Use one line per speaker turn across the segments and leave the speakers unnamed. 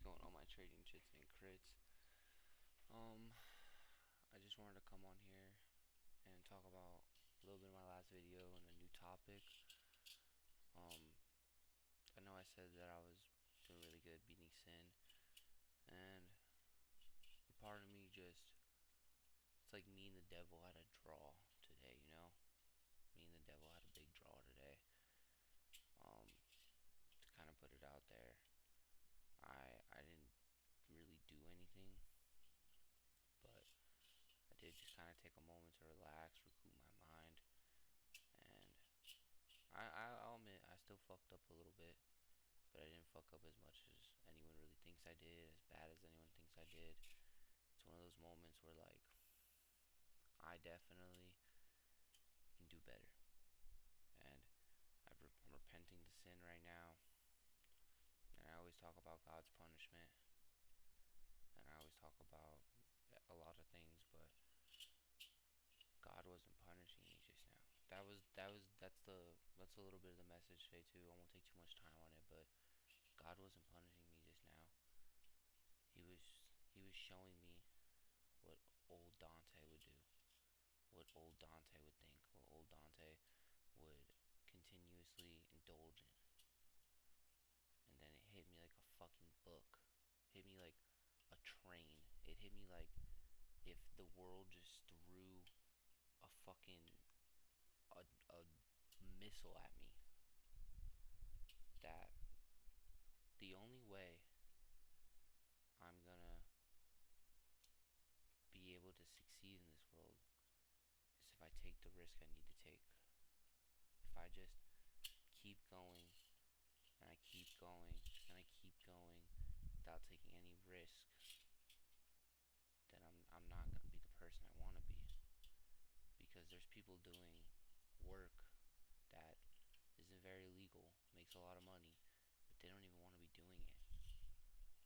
going on, my trading chits and crits? Um, I just wanted to come on here and talk about a little bit of my last video and a new topic. Um, I know I said that I was doing really good beating sin, and a part of me just, it's like me and the devil had a draw today, you know? Me and the devil had a big draw today. To kind of put it out there, I didn't really do anything, but I did just kind of take a moment to relax, recoup my mind, and I'll admit I still fucked up a little bit, but I didn't fuck up as much as anyone really thinks I did, as bad as anyone thinks I did. It's one of those moments where like I definitely can do better, and I'm repenting the sin right now. And I always talk about God's punishment, and I always talk about a lot of things, but God wasn't punishing me just now. That's a little bit of the message today too. I won't take too much time on it, but God wasn't punishing me just now. He was showing me what old Dante would do, what old Dante would think, what old Dante would continuously indulge in. And then it hit me like a fucking book. Hit me like a train. It hit me like if the world just threw a fucking a missile at me. That the only way I'm gonna be able to succeed in this world is if I take the risk I need to take. If I just keep going and I keep going and I keep going without taking any risk, then I'm not gonna be the person I wanna be. Because there's people doing work that isn't very legal, makes a lot of money, but they don't even want to be doing it.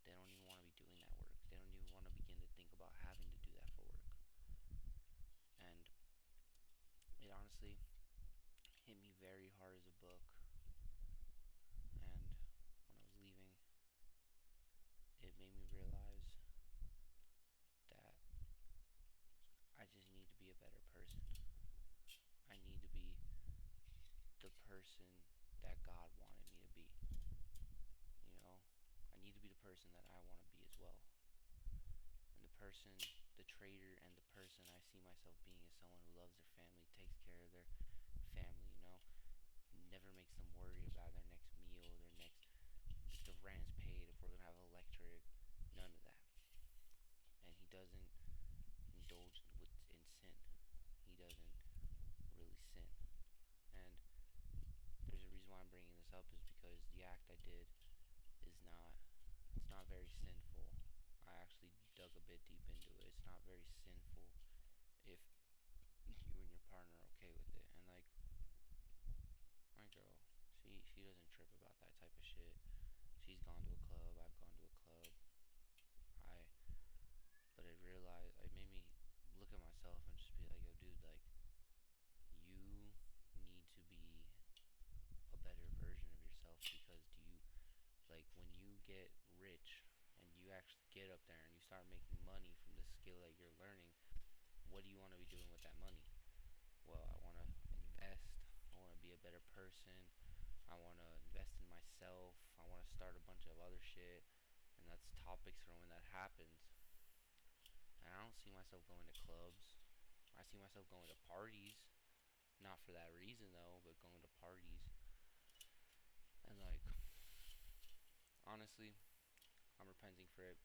They don't even want to be doing that work. They don't even want to begin to think about having to do that for work. And it honestly hit me very hard as a book. And when I was leaving, it made me realize that I just need to be a better person. I need to be the person that God wanted me to be. You know, I need to be the person that I want to be as well. And the person, the trader, and the person I see myself being is someone who loves their family, takes care of their family, you know, never makes them worry about their next meal, their next, if the rent is paid, if we're gonna have electric, none of that. And he doesn't indulge in sin. He doesn't really sin. And there's a reason why I'm bringing this up is because the act I did is not, it's not very sinful. I actually dug a bit deep into it. It's not very sinful if you and your partner are okay with it. And like my girl, she doesn't trip about that type of shit. She's gone to a club, I've gone to a club. I but it realized, it made me look at myself and just be like, yo dude, like you need to be a better version of yourself. Because do you, like, when you get rich and you actually get up there and you start making money from the skill that you're learning, what do you want to be doing with that money? Well, I want to invest. I want to be a better person. I want to invest in myself. I want to start a bunch of other shit. And that's topics for when that happens. And I don't see myself going to clubs. I see myself going to parties. Not for that reason though, but going to parties. And like, honestly, I'm repenting for it.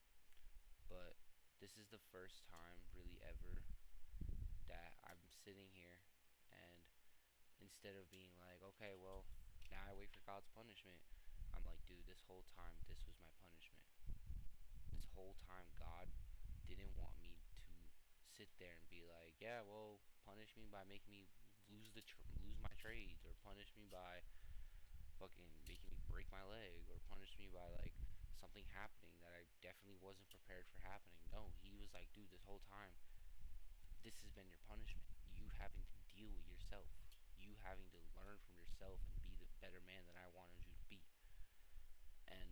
But this is the first time really ever that I'm sitting here, and instead of being like, okay, well, now I wait for God's punishment, I'm like, dude, this whole time this was my punishment. This whole time God didn't want me to sit there and be like, yeah, well, punish me by making me lose my trades, or punish me by fucking making me break my leg, or punish me by like something happening that I definitely wasn't prepared for happening. No, he was like, dude, this whole time this has been your punishment. You having to deal with yourself. You having to learn from yourself and be the better man that I wanted you to be. And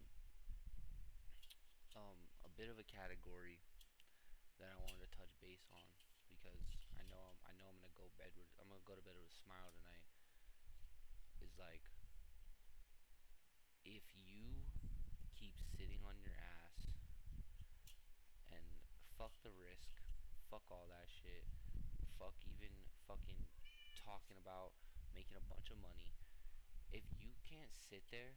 bit of a category that I wanted to touch base on because I know I'm gonna go to bed with a smile tonight. Is like if you keep sitting on your ass and fuck the risk, fuck all that shit, fuck even fucking talking about making a bunch of money. If you can't sit there,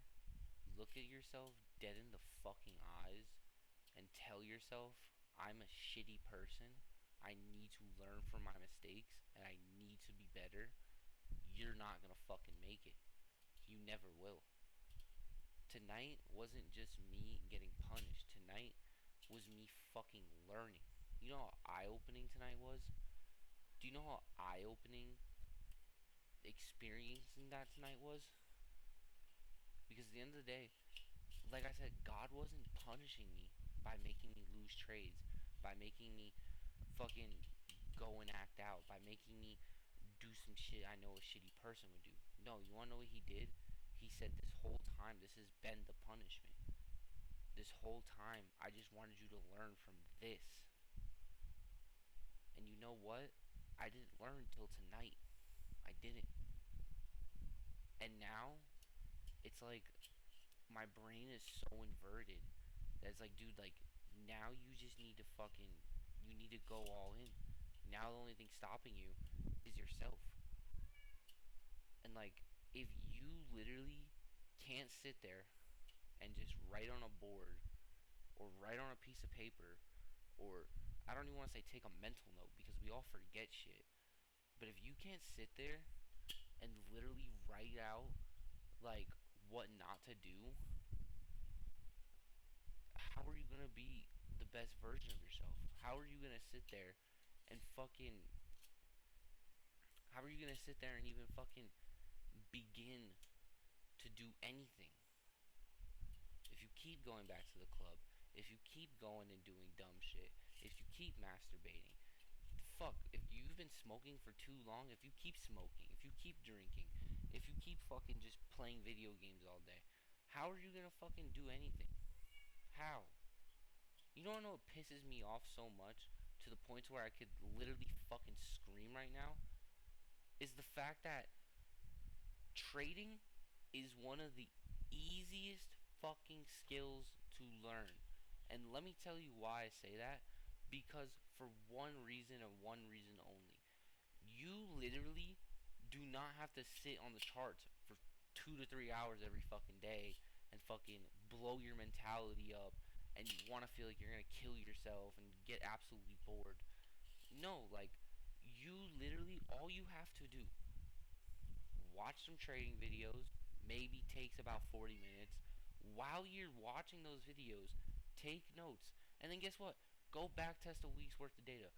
look at yourself dead in the fucking eyes and tell yourself, I'm a shitty person, I need to learn from my mistakes, and I need to be better, you're not gonna fucking make it. You never will. Tonight wasn't just me getting punished. Tonight was me fucking learning. You know how eye-opening tonight was? Do you know how eye-opening experiencing that tonight was? Because at the end of the day, like I said, God wasn't punishing me by making me lose trades, by making me fucking go and act out, by making me do some shit I know a shitty person would do. No, you wanna know what he did? He said this whole time, this has been the punishment. This whole time, I just wanted you to learn from this. And you know what? I didn't learn till tonight. I didn't. And now, it's like my brain is so inverted that it's like, dude, like, now you just need to fucking, you need to go all in. Now the only thing stopping you is yourself. And like, if you literally can't sit there and just write on a board or write on a piece of paper, or I don't even want to say take a mental note because we all forget shit. But if you can't sit there and literally write out like what not to do, how are you gonna be the best version of yourself? How are you gonna sit there and fucking how are you gonna sit there and even fucking begin to do anything? If you keep going back to the club, if you keep going and doing dumb shit, if you keep masturbating, fuck, if you've been smoking for too long, if you keep smoking, if you keep drinking, if you keep fucking just playing video games all day, how are you gonna fucking do anything? How? You don't know what pisses me off so much to the point where I could literally fucking scream right now? Is the fact that trading is one of the easiest fucking skills to learn. And let me tell you why I say that. Because for one reason and one reason only. You literally do not have to sit on the charts for 2 to 3 hours every fucking day and fucking blow your mentality up and you want to feel like you're gonna kill yourself and get absolutely bored. No, like, you literally, all you have to do, watch some trading videos, maybe takes about 40 minutes. While you're watching those videos, take notes. And then guess what? Go back test a week's worth of data.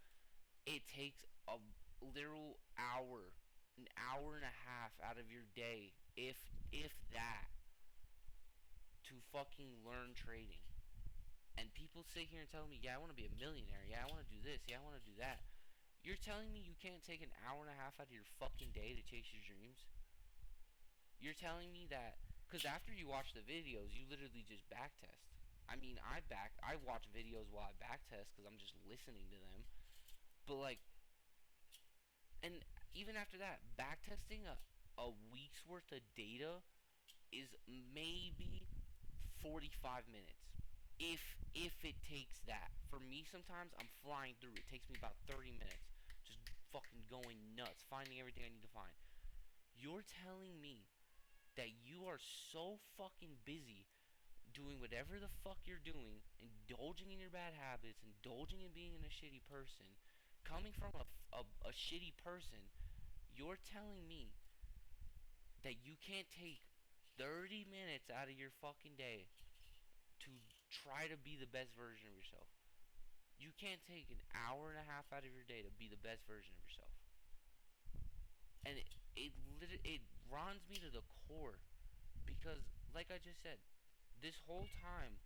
It takes a literal hour, an hour and a half out of your day, if that, to fucking learn trading. And people sit here and tell me, yeah, I want to be a millionaire. Yeah, I want to do this. Yeah, I want to do that. You're telling me you can't take an hour and a half out of your fucking day to chase your dreams? You're telling me that because after you watch the videos, you literally just backtest. I mean, I watch videos while I backtest because I'm just listening to them. But like, and even after that, backtesting a week's worth of data is maybe 45 minutes. If it takes that. For me sometimes I'm flying through. It takes me about 30 minutes. Just fucking going nuts, finding everything I need to find. You're telling me that you are so fucking busy doing whatever the fuck you're doing, indulging in your bad habits, indulging in being a shitty person, coming from a shitty person, you're telling me that you can't take 30 minutes out of your fucking day to try to be the best version of yourself. You can't take an hour and a half out of your day to be the best version of yourself. And it runs me to the core because, like I just said, this whole time,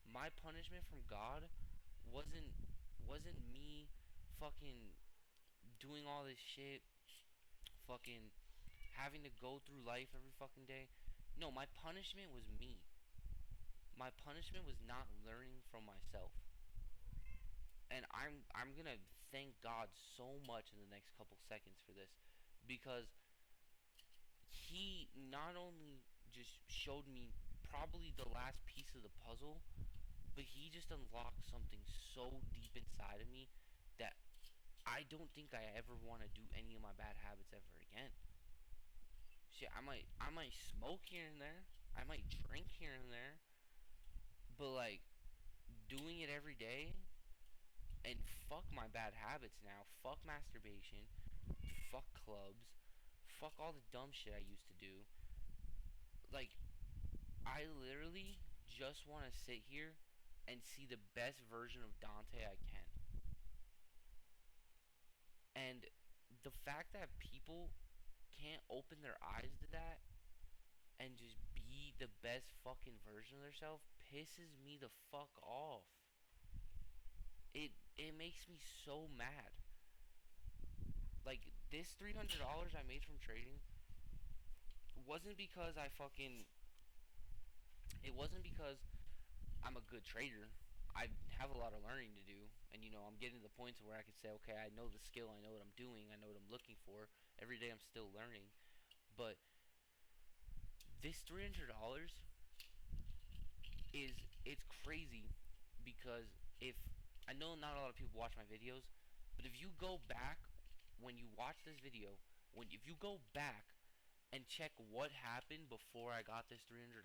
my punishment from God wasn't wasn't me fucking doing all this shit, fucking having to go through life every fucking day. No, my punishment was me. My punishment was not learning from myself. And I'm gonna thank God so much in the next couple seconds for this, because he not only just showed me probably the last piece of the puzzle, but he just unlocked something so deep inside of me that I don't think I ever want to do any of my bad habits ever again. Shit, I might smoke here and there, I might drink here and there, but like doing it every day, and fuck my bad habits now. Fuck masturbation, fuck clubs, fuck all the dumb shit I used to do. Like, I literally just want to sit here and see the best version of Dante I can. And the fact that people can't open their eyes to that and just be the best fucking version of themselves pisses me the fuck off. It makes me so mad. Like, this $300 I made from trading wasn't because I fucking it wasn't because I'm a good trader. I have a lot of learning to do, and I'm getting to the point where I can say, okay, I know the skill, I know what I'm doing, I know what I'm looking for. Every day I'm still learning, but this $300 it's crazy because if I know not a lot of people watch my videos, but if you go back when you watch this video, if you go back and check what happened before I got this $300,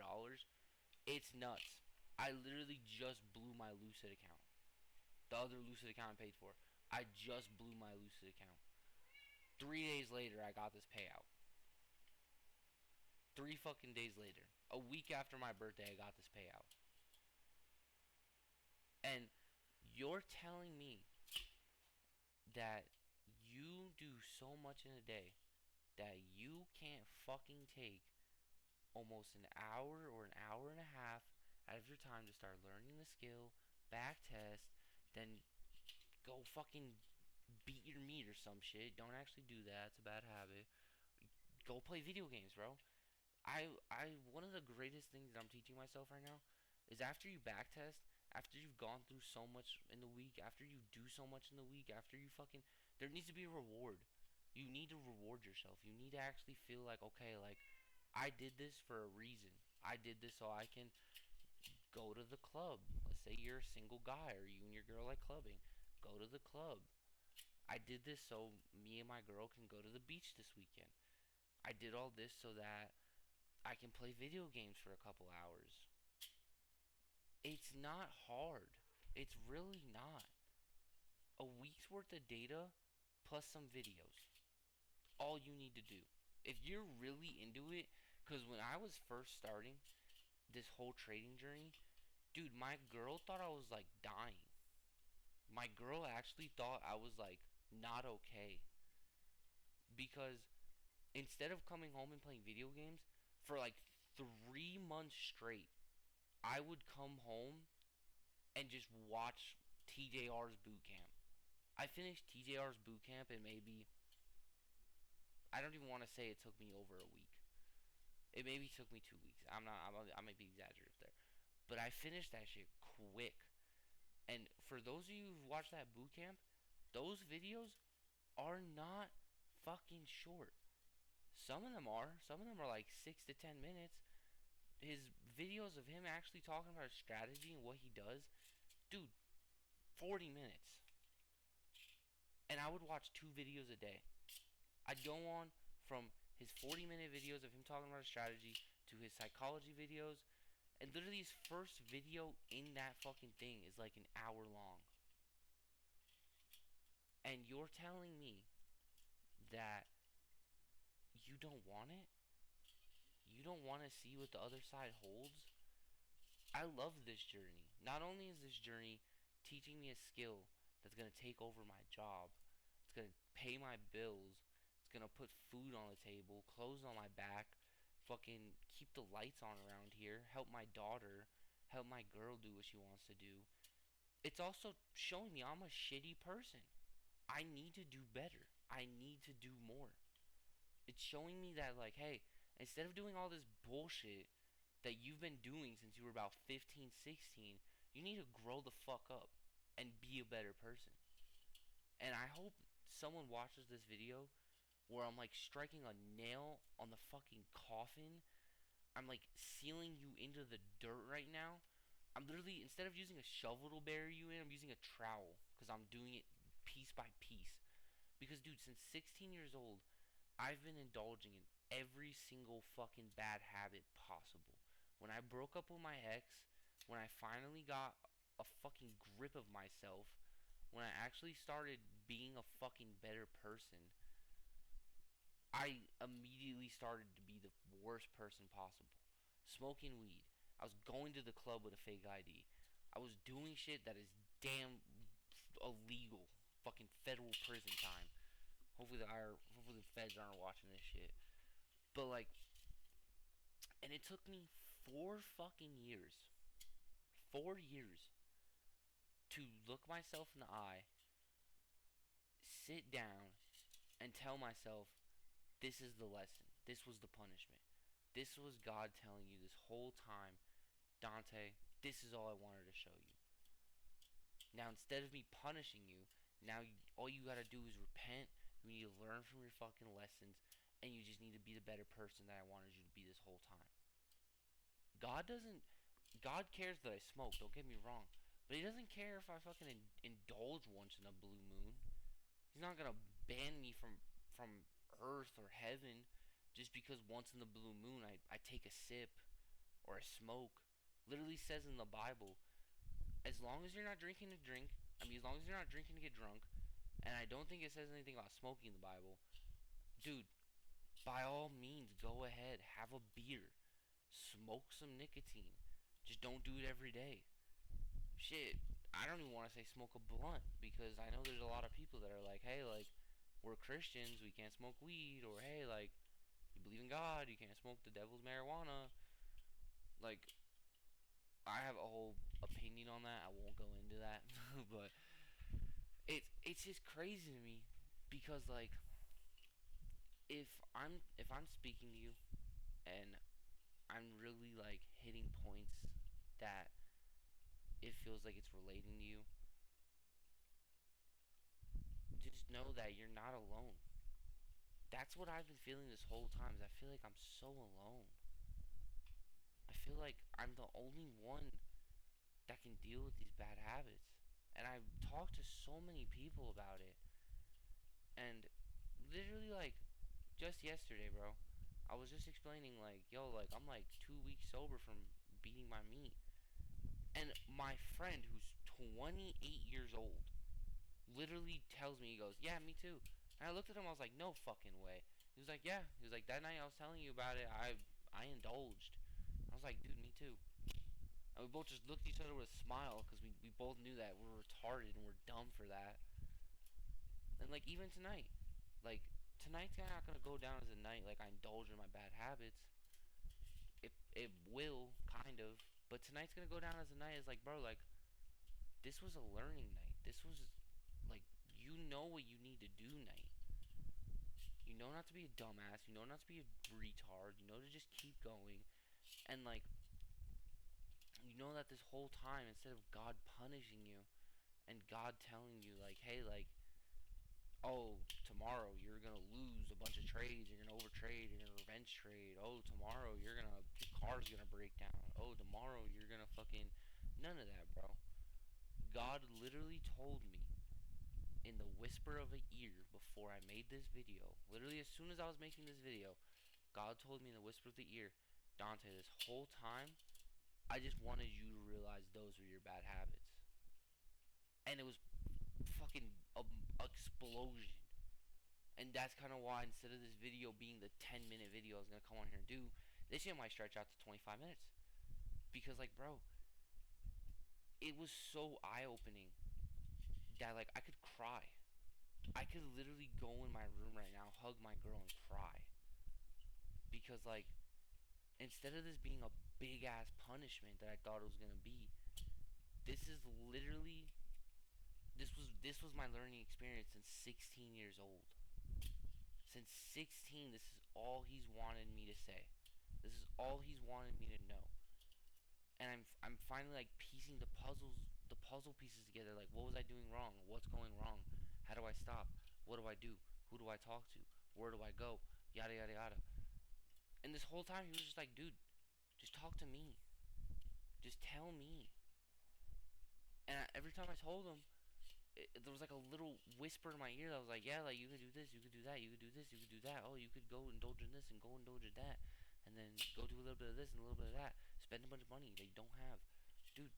it's nuts. I literally just blew my Lucid account. The other Lucid account I paid for. I just blew my Lucid account. 3 days later, I got this payout. 3 fucking days later. A week after my birthday, I got this payout. And you're telling me that you do so much in a day that you can't fucking take almost an hour or an hour and a half out of your time to start learning the skill, back test, then go fucking beat your meat or some shit. Don't actually do that. It's a bad habit. Go play video games, bro. One of the greatest things that I'm teaching myself right now is after you back test, after you've gone through so much in the week, after you do so much in the week, after you fucking, there needs to be a reward. You need to reward yourself. You need to actually feel like, okay, like, I did this for a reason. I did this so I can go to the club. Let's say you're a single guy or you and your girl like clubbing. Go to the club. I did this so me and my girl can go to the beach this weekend. I did all this so that I can play video games for a couple hours. It's not hard. It's really not. A week's worth of data plus some videos. All you need to do. If you're really into it, because when I was first starting this whole trading journey, dude, my girl thought I was like dying. My girl actually thought I was like not okay. Because instead of coming home and playing video games for like 3 months straight, I would come home and just watch TJR's boot camp. I finished TJR's boot camp in maybe, I don't even want to say it took me over a week. It maybe took me 2 weeks. I might be exaggerating there. But I finished that shit quick. And for those of you who've watched that boot camp, those videos are not fucking short. Some of them are. Some of them are like 6 to 10 minutes. His videos of him actually talking about his strategy and what he does, dude, 40 minutes. And I would watch 2 videos a day. I'd go on from his 40-minute videos of him talking about his strategy to his psychology videos. And literally his first video in that fucking thing is like an hour long. And you're telling me that you don't want it? You don't want to see what the other side holds? I love this journey. Not only is this journey teaching me a skill that's going to take over my job, it's going to pay my bills, it's going to put food on the table, clothes on my back, fucking keep the lights on around here, help my daughter, help my girl do what she wants to do. It's also showing me I'm a shitty person. I need to do better. I need to do more. It's showing me that, like, hey, instead of doing all this bullshit that you've been doing since you were about 15, 16, you need to grow the fuck up. and be a better person. And I hope someone watches this video where I'm like striking a nail on the fucking coffin. I'm like sealing you into the dirt right now. I'm literally, instead of using a shovel to bury you in, I'm using a trowel because I'm doing it piece by piece. Because, dude, since 16 years old, I've been indulging in every single fucking bad habit possible. When I broke up with my ex, when I finally got a fucking grip of myself, when I actually started being a fucking better person, I immediately started to be the worst person possible. Smoking weed. I was going to the club with a fake ID. I was doing shit that is damn illegal. Fucking federal prison time. Hopefully the feds aren't watching this shit. But like, and it took me 4 fucking years, 4 years to look myself in the eye, sit down, and tell myself, this is the lesson. This was the punishment. This was God telling you this whole time, Dante, this is all I wanted to show you. Now, instead of me punishing you, now all you gotta do is repent. You need to learn from your fucking lessons, and you just need to be the better person that I wanted you to be this whole time. God doesn't. God cares that I smoke. Don't get me wrong, but He doesn't care if I fucking indulge once in a blue moon. He's not gonna ban me from earth or heaven just because once in the blue moon I take a sip or I smoke. Literally says in the Bible, as long as you're not drinking to drink, as long as you're not drinking to get drunk, and I don't think it says anything about smoking in the Bible, dude, by all means, go ahead, have a beer, smoke some nicotine. Just don't do it every day. Shit, I don't even want to say smoke a blunt because I know there's a lot of people that are like, hey, like, we're Christians, we can't smoke weed, or hey, like, you believe in God, you can't smoke the devil's marijuana. Like, I have a whole opinion on that. I won't go into that, but it's just crazy to me because like if I'm speaking to you and I'm really like hitting points that it feels like it's relating to you, just know that you're not alone. That's what I've been feeling this whole time. Is I feel like I'm so alone. I feel like I'm the only one that can deal with these bad habits. And I've talked to so many people about it. And literally like just yesterday, bro, I was just explaining like, yo, like I'm like 2 weeks sober from beating my meat. And my friend who's 28 years old literally tells me, he goes, yeah, me too. And I looked at him, I was like, no fucking way. He was like, yeah. He was like, that night I was telling you about it, I indulged. I was like, dude, me too. And we both just looked at each other with a smile because we both knew that we're retarded and we're dumb for that. And like even tonight, like tonight's not gonna go down as a night like I indulge in my bad habits. It will kind of, but tonight's gonna go down as a night as like, bro, like this was a learning night. This was like, you know what you need to do night. You know not to be a dumbass. You know not to be a retard. You know to just keep going. And like, you know that this whole time, instead of God punishing you and God telling you like, hey, like, oh, tomorrow you're gonna lose a bunch of trades. You're gonna overtrade. You're gonna revenge trade. Oh, tomorrow your car's gonna break down. Oh, tomorrow you're gonna fucking none of that, bro. God literally told me in the whisper of an ear before I made this video. Literally, as soon as I was making this video, God told me in the whisper of the ear, Dante, this whole time, I just wanted you to realize those were your bad habits. And it was fucking explosion. And that's kind of why instead of this video being the 10-minute video I was going to come on here and do, this shit might stretch out to 25 minutes. Because, like, bro, it was so eye-opening that, like, I could cry. I could literally go in my room right now, hug my girl, and cry. Because, like, instead of this being a big-ass punishment that I thought it was going to be, this is literally, this was my learning experience since 16 years old. Since 16, this is all he's wanted me to say. This is all he's wanted me to know. And I'm finally like piecing the puzzles the puzzle pieces together. Like, what was I doing wrong? What's going wrong? How do I stop? What do I do? Who do I talk to? Where do I go? Yada yada yada. And this whole time he was just like, dude, just talk to me. Just tell me. And every time I told him, there was like a little whisper in my ear that was like, yeah, like you could do this, you could do that, you could do this, you could do that. Oh, you could go indulge in this and go indulge in that, and then go do a little bit of this and a little bit of that. Spend a bunch of money they don't have, dude.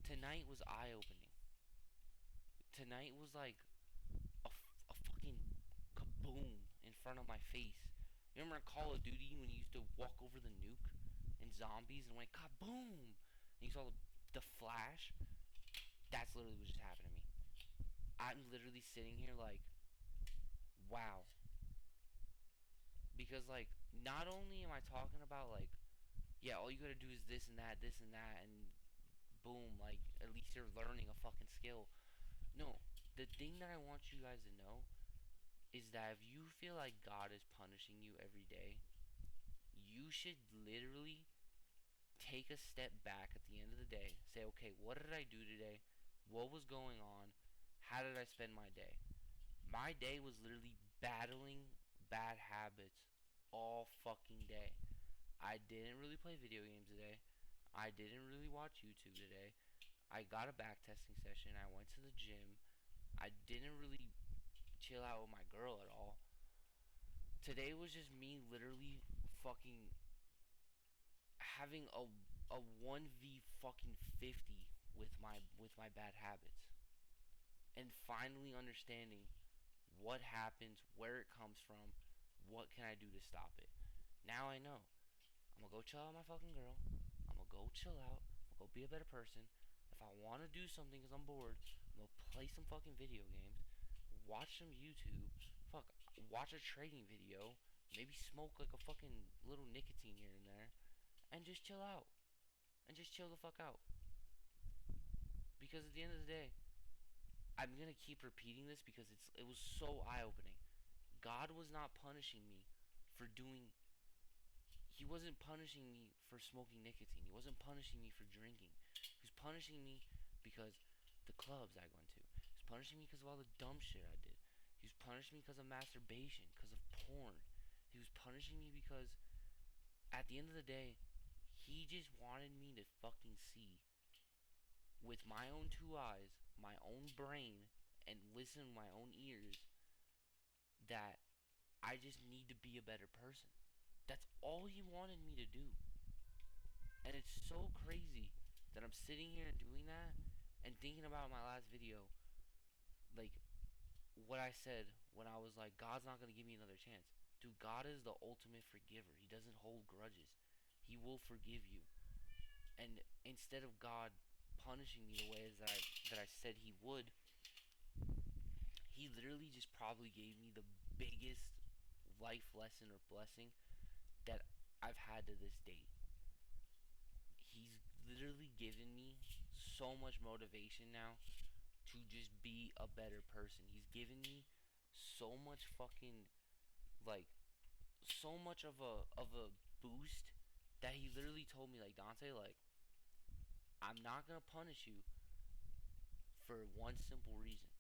Tonight was eye opening. Tonight was like a fucking kaboom in front of my face. You remember in Call of Duty when you used to walk over the nuke and zombies and went kaboom, and you saw the flash? That's literally what just happened to me. I'm literally sitting here like, wow. Because, like, not only am I talking about, like, yeah, all you gotta do is this and that, and boom, like, at least you're learning a fucking skill. No, the thing that I want you guys to know is that if you feel like God is punishing you every day, you should literally take a step back at the end of the day. Say, okay, what did I do today? What was going on? How did I spend my day? My day was literally battling bad habits all fucking day. I didn't really play video games today. I didn't really watch YouTube today. I got a back testing session. I went to the gym. I didn't really chill out with my girl at all. Today was just me literally fucking having a 1v fucking 50 with my bad habits and finally understanding what happens, where it comes from, what can I do to stop it. Now I know. I'm gonna go chill out with my fucking girl. I'm gonna go chill out. I'm gonna go be a better person. If I wanna do something because I'm bored, I'm gonna play some fucking video games, watch some YouTube, fuck, watch a trading video, maybe smoke like a fucking little nicotine here and there, and just chill out. And just chill the fuck out. Because at the end of the day, I'm gonna keep repeating this because it was so eye opening. God was not punishing me for doing. He wasn't punishing me for smoking nicotine. He wasn't punishing me for drinking. He was punishing me because the clubs I went to. He was punishing me because of all the dumb shit I did. He was punishing me because of masturbation, because of porn. He was punishing me because at the end of the day, he just wanted me to fucking see with my own two eyes, my own brain, and listen with my own ears that I just need to be a better person. That's all he wanted me to do. And it's so crazy that I'm sitting here and doing that and thinking about my last video, like what I said when I was like, God's not going to give me another chance. Dude, God is the ultimate forgiver. He doesn't hold grudges. He will forgive you. And instead of God punishing me the way that I said he would, he literally just probably gave me the biggest life lesson or blessing that I've had to this date. He's literally given me so much motivation now to just be a better person. He's given me so much fucking like so much of a boost that he literally told me like, Dante, like, I'm not gonna punish you for one simple reason.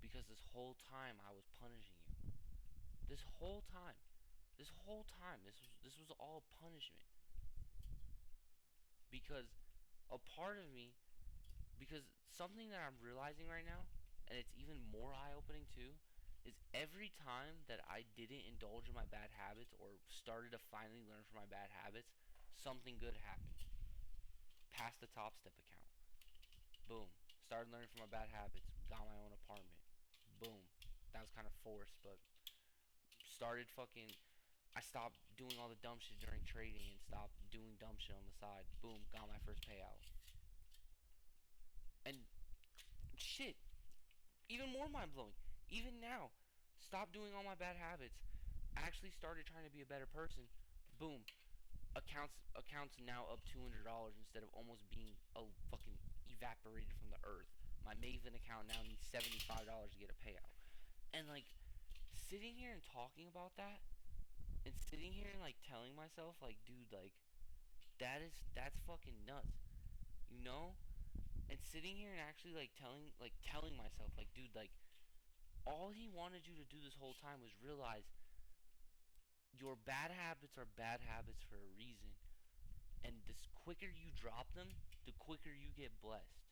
Because this whole time I was punishing you. This whole time. This was all punishment. Because a part of me, because something that I'm realizing right now, and it's even more eye opening too, is every time that I didn't indulge in my bad habits or started to finally learn from my bad habits, something good happened. Passed the Top Step account. Boom. Started learning from my bad habits. Got my own apartment. Boom. That was kind of forced, but started fucking. I stopped doing all the dumb shit during trading and stopped doing dumb shit on the side. Boom. Got my first payout. And shit, even more mind blowing. Even now, stopped doing all my bad habits. Actually started trying to be a better person. Boom. Accounts now up $200 instead of almost being fucking evaporated from the earth. My Maven account now needs $75 to get a payout. And like sitting here and talking about that and sitting here and like telling myself like, dude, like that's fucking nuts. you know? And sitting here and actually like telling myself, like, dude, like, all he wanted you to do this whole time was realize your bad habits are bad habits for a reason. And the quicker you drop them, the quicker you get blessed.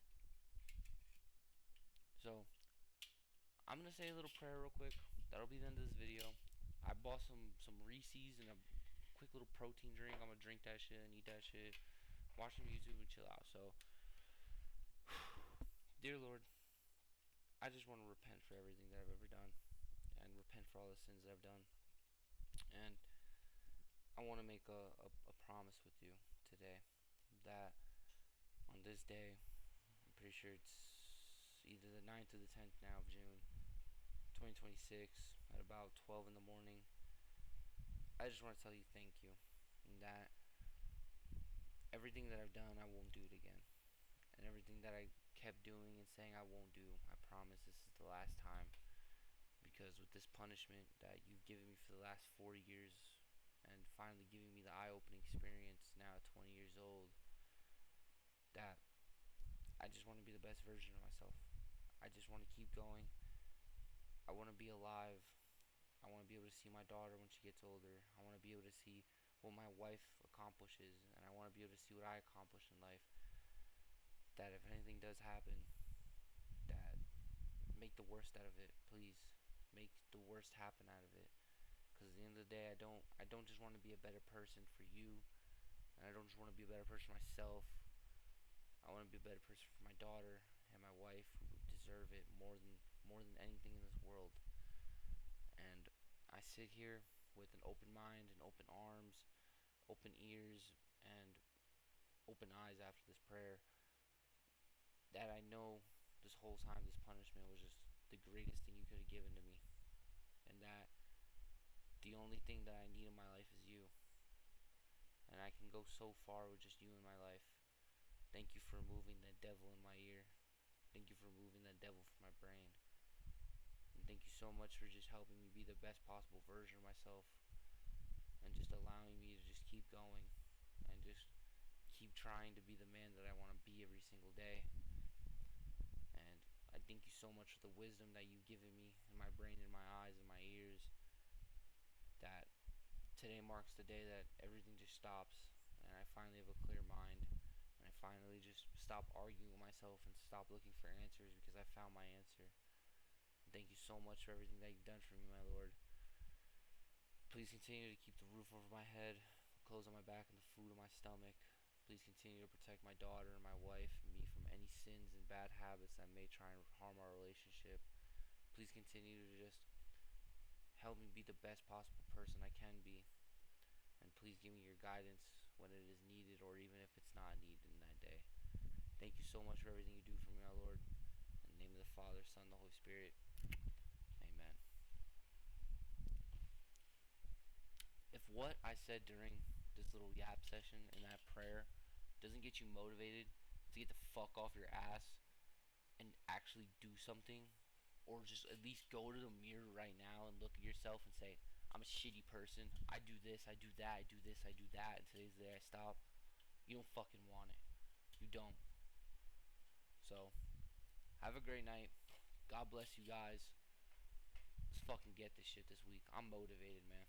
So, I'm gonna say a little prayer real quick. That'll be the end of this video. I bought some Reese's and a quick little protein drink. I'm gonna drink that shit and eat that shit. Watch some YouTube and chill out. So, dear Lord, I just want to repent for everything that I've ever done, and repent for all the sins that I've done. And I want to make a promise with you today that on this day, I'm pretty sure it's either the 9th or the 10th now of June, 2026, at about 12 in the morning. I just want to tell you thank you, and that everything that I've done, I won't do it again. And everything that I kept doing and saying I won't do, I promise this is the last time. Because with this punishment that you've given me for the last 4 years, and finally giving me the eye-opening experience now at 20 years old, that I just want to be the best version of myself. I just want to keep going. I want to be alive. I want to be able to see my daughter when she gets older. I want to be able to see what my wife accomplishes, and I want to be able to see what I accomplish in life. That if anything does happen, that make the worst out of it, please. Make the worst happen out of it. Because at the end of the day, I don't just want to be a better person for you, and I don't just want to be a better person for myself. I want to be a better person for my daughter and my wife, who deserve it more than anything in this world. And I sit here with an open mind and open arms, open ears, and open eyes after this prayer, that I know this whole time this punishment was just the greatest thing you could have given to me. And that the only thing that I need in my life is you. And I can go so far with just you in my life. Thank you for removing that devil in my ear. Thank you for removing that devil from my brain. And thank you so much for just helping me be the best possible version of myself. And just allowing me to just keep going. And just keep trying to be the man that I want to be every single day. And I thank you so much for the wisdom that you've given me in my brain, in my eyes, in my ears. That today marks the day that everything just stops. And I finally have a clear mind. And I finally just stop arguing with myself and stop looking for answers, because I found my answer. And thank you so much for everything that you've done for me, my Lord. Please continue to keep the roof over my head, the clothes on my back, and the food in my stomach. Please continue to protect my daughter and my wife and me from any sins and bad habits that may try and harm our relationship. Please continue to just help me be the best possible person I can be. And please give me your guidance when it is needed, or even if it's not needed in that day. Thank you so much for everything you do for me, my Lord. In the name of the Father, Son, and the Holy Spirit. Amen. If what I said during this little yap session and that prayer doesn't get you motivated to get the fuck off your ass and actually do something, or just at least go to the mirror right now and look at yourself and say, I'm a shitty person, I do this, I do that, I do this, I do that, and today's the day I stop, you don't fucking want it. You don't. So, have a great night. God bless you guys. Let's fucking get this shit this week. I'm motivated, man.